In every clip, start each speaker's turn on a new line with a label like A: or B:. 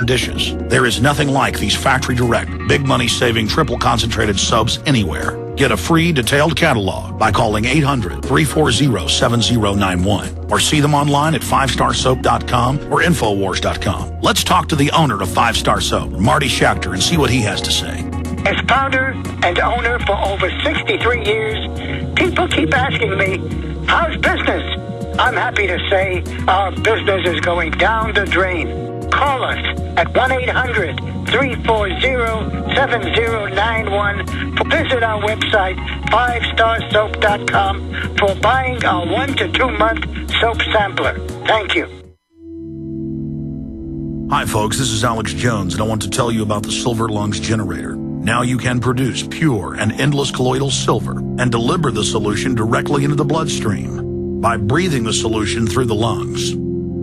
A: dishes. There is nothing like these factory direct, big money saving triple concentrated soaps anywhere. Get a free detailed catalog by calling 800-340-7091 or see them online at 5starsoap.com or Infowars.com. Let's talk to the owner of 5-Star Soap, Marty Schachter, and see what he has to say.
B: As founder and owner for over 63 years, people keep asking me, how's business? I'm happy to say our business is going down the drain. Call us at 1-800-340-7091. Visit our website, 5starsoap.com, for buying our 1 to 2 month soap sampler. Thank you.
A: Hi folks, this is Alex Jones, and I want to tell you about the Silver Lungs generator. Now you can produce pure and endless colloidal silver and deliver the solution directly into the bloodstream by breathing the solution through the lungs.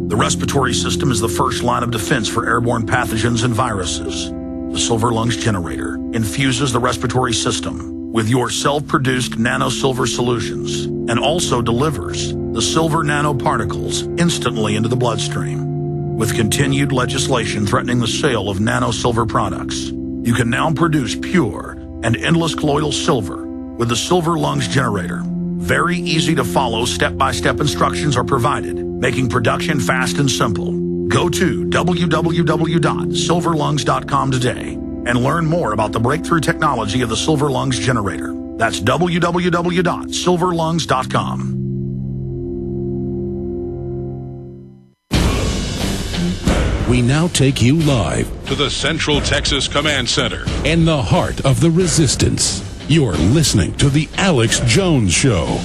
A: The respiratory system is the first line of defense for airborne pathogens and viruses. The Silver Lungs generator infuses the respiratory system with your self-produced nano-silver solutions and also delivers the silver nanoparticles instantly into the bloodstream. With continued legislation threatening the sale of nano-silver products, you can now produce pure and endless colloidal silver with the Silver Lungs generator. Very easy to follow, step-by-step instructions are provided, making production fast and simple. Go to www.silverlungs.com today and learn more about the breakthrough technology of the Silver Lungs generator. That's www.silverlungs.com.
C: We now take you live
D: to the Central Texas Command Center
C: in the heart of the resistance. You're listening to The Alex Jones Show.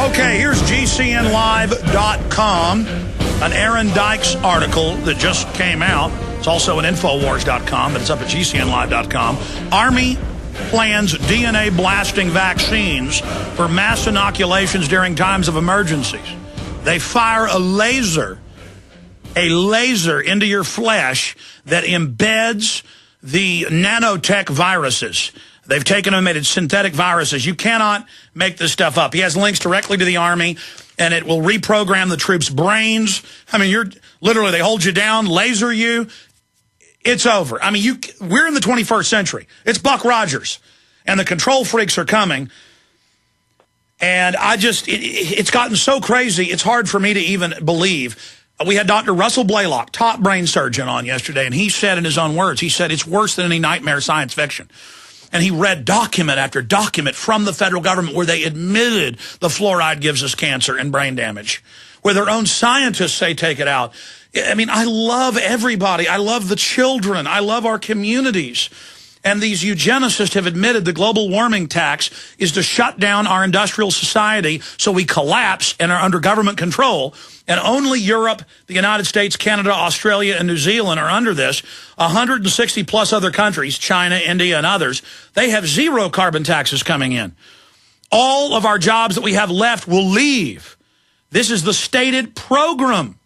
A: Okay, here's GCNlive.com, an Aaron Dykes article that just came out. It's also at Infowars.com, but it's up at GCNlive.com. Army plans DNA blasting vaccines for mass inoculations during times of emergencies. They fire a laser into your flesh that embeds the nanotech viruses. They've taken them and made it synthetic viruses. You cannot make this stuff up. He has links directly to the Army, and it will reprogram the troops' brains. I mean, you're literally, they hold you down, laser you. It's over. I mean, we're in the 21st century. It's Buck Rogers, and the control freaks are coming. And it's gotten so crazy, it's hard for me to even believe. We had Dr. Russell Blaylock, top brain surgeon, on yesterday, and he said in his own words, he said it's worse than any nightmare science fiction. And he read document after document from the federal government where they admitted the fluoride gives us cancer and brain damage, where their own scientists say take it out. I mean, I love everybody. I love the children. I love our communities. And these eugenicists have admitted the global warming tax is to shut down our industrial society so we collapse and are under government control. And only Europe, the United States, Canada, Australia, and New Zealand are under this. 160 plus other countries, China, India, and others, they have zero carbon taxes coming in. All of our jobs that we have left will leave. This is the stated program.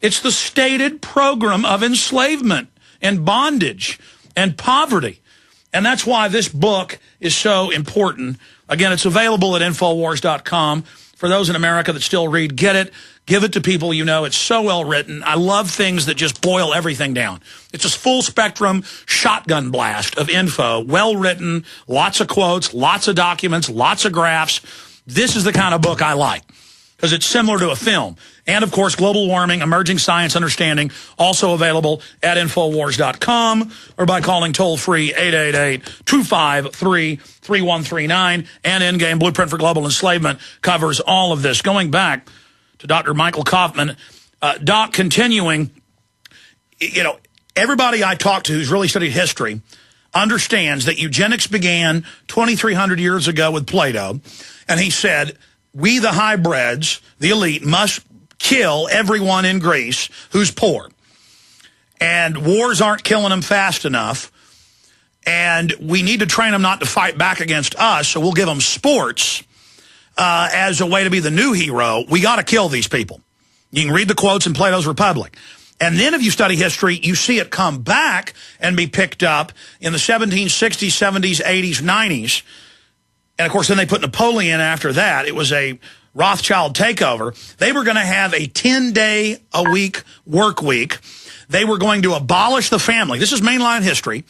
A: It's the stated program of enslavement and bondage and poverty. And that's why this book is so important. Again, it's available at Infowars.com. For those in America that still read, get it. Give it to people you know. It's so well written. I love things that just boil everything down. It's a full spectrum shotgun blast of info. Well written, lots of quotes, lots of documents, lots of graphs. This is the kind of book I like because it's similar to a film. And, of course, Global Warming, Emerging Science Understanding, also available at Infowars.com or by calling toll-free 888-253-3139. And Endgame Blueprint for Global Enslavement covers all of this. Going back to Dr. Michael Coffman, Doc, continuing, you know, everybody I talk to who's really studied history understands that eugenics began 2,300 years ago with Plato. And he said, we, the hybrids, the elite, must kill everyone in Greece who's poor. And wars aren't killing them fast enough. And we need to train them not to fight back against us, so we'll give them sports as a way to be the new hero. We got to kill these people. You can read the quotes in Plato's Republic. And then if you study history, you see it come back and be picked up in the 1760s, 70s, 80s, 90s. And, of course, then they put Napoleon after that. It was a Rothschild takeover, they were going to have a 10-day-a-week work week. They were going to abolish the family. This is mainline history.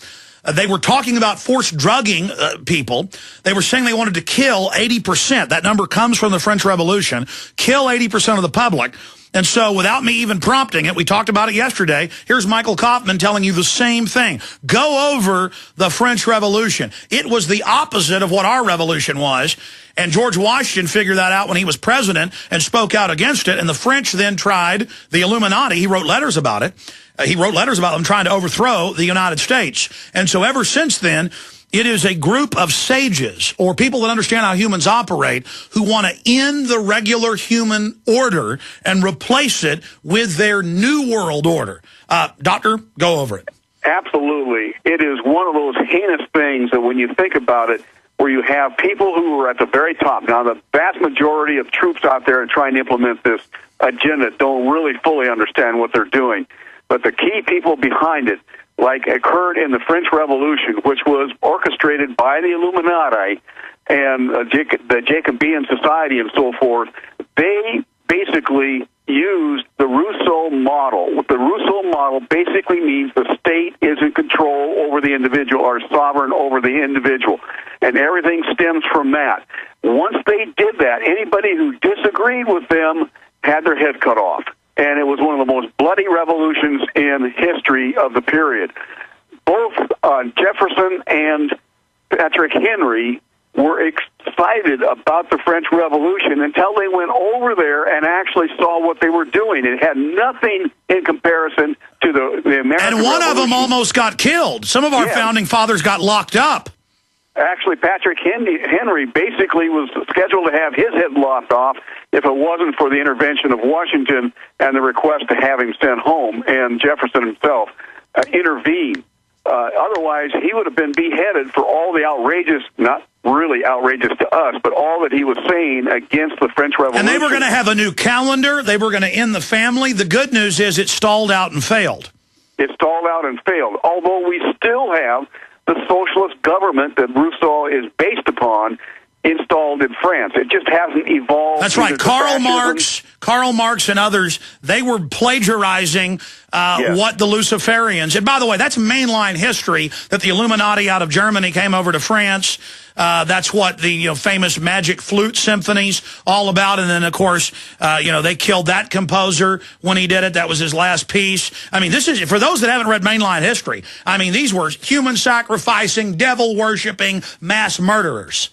A: They were talking about forced drugging people. They were saying they wanted to kill 80%. That number comes from the French Revolution. Kill 80% of the public. And so without me even prompting it, we talked about it yesterday, here's Michael Coffman telling you the same thing. Go over the French Revolution. It was the opposite of what our revolution was. And George Washington figured that out when he was president and spoke out against it. And the French then tried the Illuminati. He wrote letters about it. He wrote letters about them trying to overthrow the United States. And so ever since then, it is a group of sages or people that understand how humans operate who want to end the regular human order and replace it with their new world order. Doctor, go over it.
E: Absolutely. It is one of those heinous things that when you think about it, where you have people who are at the very top. Now, the vast majority of troops out there trying to implement this agenda don't really fully understand what they're doing. But the key people behind it, like occurred in the French Revolution, which was orchestrated by the Illuminati and the Jacobean Society and so forth, they basically used the Rousseau model. The Rousseau model basically means the state is in control over the individual or sovereign over the individual, and everything stems from that. Once they did that, anybody who disagreed with them had their head cut off. And it was one of the most bloody revolutions in history of the period. Both Jefferson and Patrick Henry were excited about the French Revolution until they went over there and actually saw what they were doing. It had nothing in comparison to the American
A: And one
E: Revolution.
A: of them almost got killed. Some of our founding fathers got locked up.
E: Actually, Patrick Henry basically was scheduled to have his head lopped off if it wasn't for the intervention of Washington and the request to have him sent home, and Jefferson himself intervened. Otherwise, he would have been beheaded for all the outrageous, not really outrageous to us, but all that he was saying against the French Revolution.
A: And they were going to have a new calendar. They were going to end the family. The good news is it stalled out and failed.
E: It stalled out and failed, although we still have the socialist government that Rousseau is based upon installed in France. It just hasn't evolved.
A: That's right. Karl Marx and others, they were plagiarizing what the Luciferians, and by the way, that's mainline history, that the Illuminati out of Germany came over to France. That's what the famous Magic Flute Symphony's all about. And then, of course, they killed that composer when he did it. That was his last piece. I mean, this is, for those that haven't read mainline history, I mean, these were human-sacrificing, devil-worshipping mass murderers.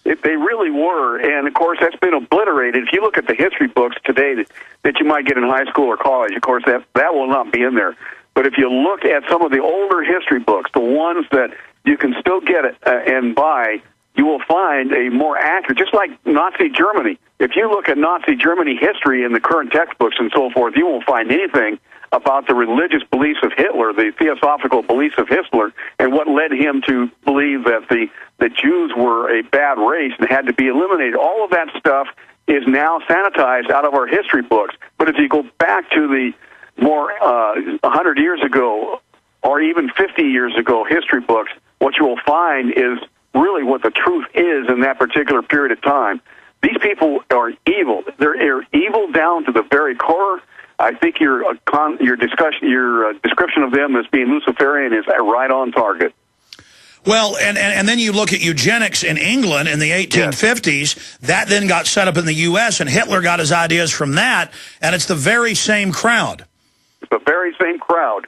E: They really were, and of course that's been obliterated. If you look at the history books today that you might get in high school or college, of course that will not be in there. But if you look at some of the older history books, the ones that you can still get and buy, you will find a more accurate, just like Nazi Germany. If you look at Nazi Germany history in the current textbooks and so forth, you won't find anything about the religious beliefs of Hitler, the theosophical beliefs of Hitler, and what led him to believe that the Jews were a bad race and had to be eliminated. All of that stuff is now sanitized out of our history books. But if you go back to the more 100 years ago or even 50 years ago history books, what you will find is really what the truth is in that particular period of time. These people are evil. They're evil down to the very core. I think your description of them as being Luciferian is right on target.
A: Well, and then you look at eugenics in England in the 1850s. Yes. That then got set up in the U.S., and Hitler got his ideas from that, and it's the very same crowd.
E: It's the very same crowd.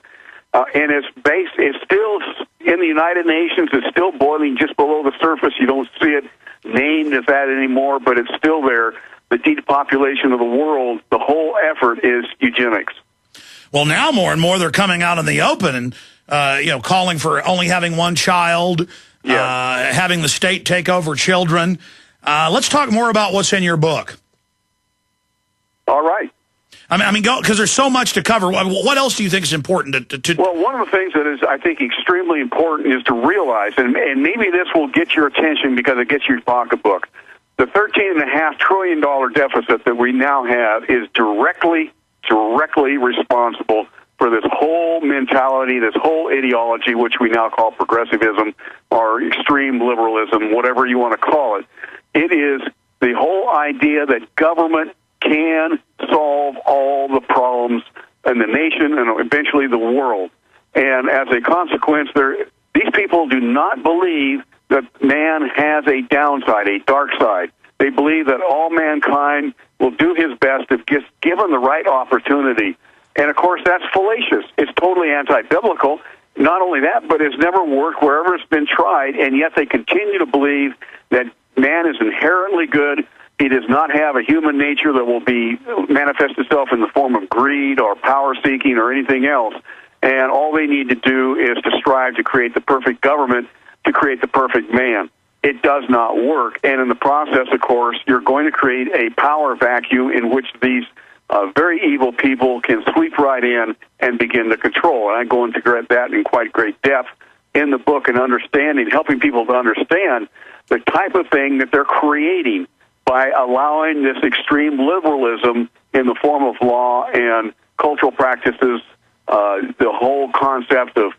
E: And it's still in the United Nations. It's still boiling just below the surface. You don't see it named as that anymore, but it's still there. The depopulation of the world, the whole effort is eugenics.
A: Well, now more and more they're coming out in the open and, calling for only having one child, having the state take over children. Let's talk more about what's in your book.
E: All right.
A: I mean, because there's so much to cover. What else do you think is important to... Well,
E: one of the things that is, I think, extremely important is to realize, and maybe this will get your attention because it gets your pocketbook, the $13.5 trillion deficit that we now have is directly responsible for this whole mentality, this whole ideology, which we now call progressivism or extreme liberalism, whatever you want to call it. It is The whole idea that government can solve all the problems in the nation and eventually the world. And as a consequence, these people do not believe that man has a downside, a dark side. They believe that all mankind will do his best if given the right opportunity. And, of course, that's fallacious. It's totally anti-biblical. Not only that, but it's never worked wherever it's been tried, and yet they continue to believe that man is inherently good. He does not have a human nature that will manifest itself in the form of greed or power-seeking or anything else. And all they need to do is to strive to create the perfect government, to create the perfect man. It does not work. And in the process, of course, you're going to create a power vacuum in which these very evil people can sweep right in and begin to control. And I go into that in quite great depth in the book and helping people to understand the type of thing that they're creating by allowing this extreme liberalism in the form of law and cultural practices, the whole concept of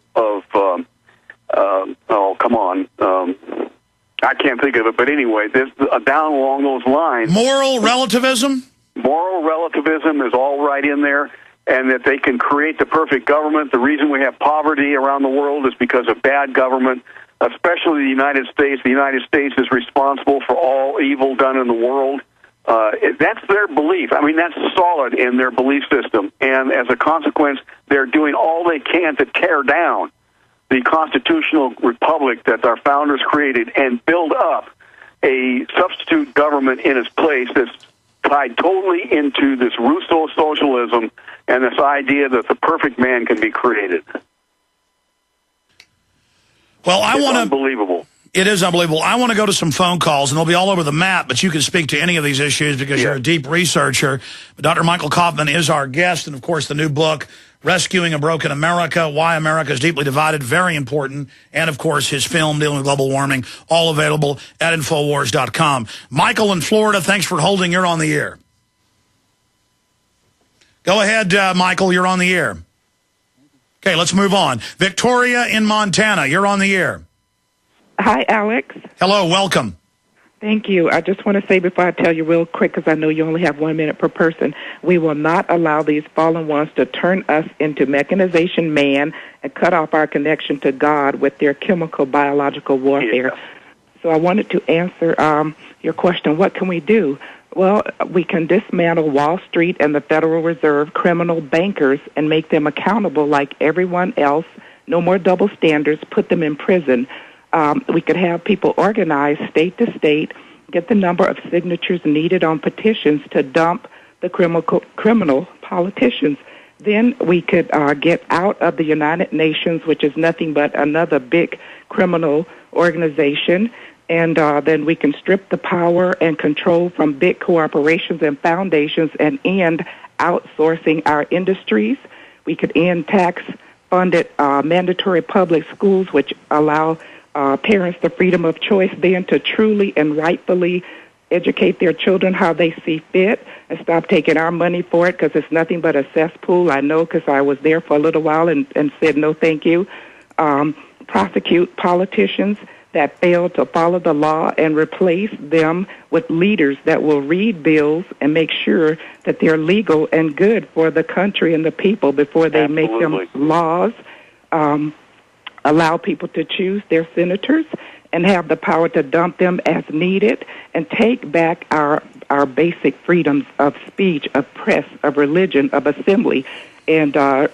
E: I can't think of it, but anyway, down along those lines.
A: Moral relativism?
E: Moral relativism is all right in there, and that they can create the perfect government. The reason we have poverty around the world is because of bad government, especially the United States. The United States is responsible for all evil done in the world. That's their belief. I mean, that's solid in their belief system. And as a consequence, they're doing all they can to tear down the constitutional republic that our founders created and build up a substitute government in its place that's tied totally into this Rousseau socialism and this idea that the perfect man can be created.
A: Well,
E: it's unbelievable.
A: It is unbelievable. I want to go to some phone calls, and they'll be all over the map, but you can speak to any of these issues because you're a deep researcher. But Dr. Michael Coffman is our guest, and, of course, the new book, Rescuing a Broken America, Why America is Deeply Divided, very important. And, of course, his film dealing with global warming, all available at Infowars.com. Michael in Florida, thanks for holding. You're on the air. Go ahead, Michael. You're on the air. Okay, let's move on. Victoria in Montana, you're on the air.
F: Hi, Alex.
A: Hello, welcome.
F: Thank you. I just want to say before I tell you real quick, because I know you only have 1 minute per person, we will not allow these fallen ones to turn us into mechanization man and cut off our connection to God with their chemical, biological warfare. Yeah. So I wanted to answer your question, what can we do? Well, we can dismantle Wall Street and the Federal Reserve criminal bankers and make them accountable like everyone else. No more double standards. Put them in prison. We could have people organize state to state, get the number of signatures needed on petitions to dump the criminal politicians. Then we could get out of the United Nations, which is nothing but another big criminal organization, and then we can strip the power and control from big corporations and foundations and end outsourcing our industries. We could end tax-funded mandatory public schools, which allow parents the freedom of choice then to truly and rightfully educate their children how they see fit and stop taking our money for it because it's nothing but a cesspool. I know because I was there for a little while and said no thank you. Prosecute politicians that fail to follow the law and replace them with leaders that will read bills and make sure that they're legal and good for the country and the people before they make them laws. Allow people to choose their senators and have the power to dump them as needed and take back our basic freedoms of speech, of press, of religion, of assembly, and our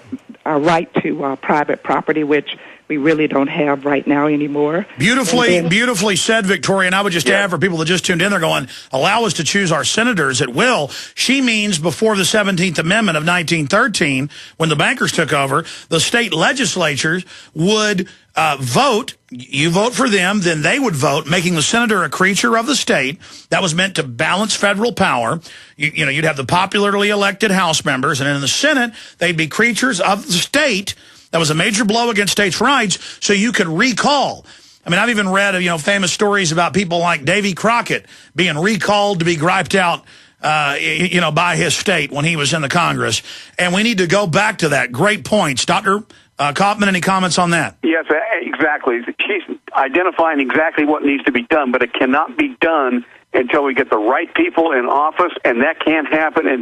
F: right to private property, which we really don't have right now anymore.
A: Beautifully said, Victoria. And I would just add for people that just tuned in, they're going, allow us to choose our senators at will. She means before the 17th Amendment of 1913, when the bankers took over, the state legislatures would vote. You vote for them, then they would vote, making the senator a creature of the state. That was meant to balance federal power. You know, you'd have the popularly elected House members, and in the Senate, they'd be creatures of the state. That was a major blow against states' rights, so you could recall. I mean, I've even read, famous stories about people like Davy Crockett being recalled to be griped out, by his state when he was in the Congress. And we need to go back to that. Great points. Dr. Coffman, any comments on that?
E: Yes, exactly. She's identifying exactly what needs to be done, but it cannot be done until we get the right people in office, and that can't happen until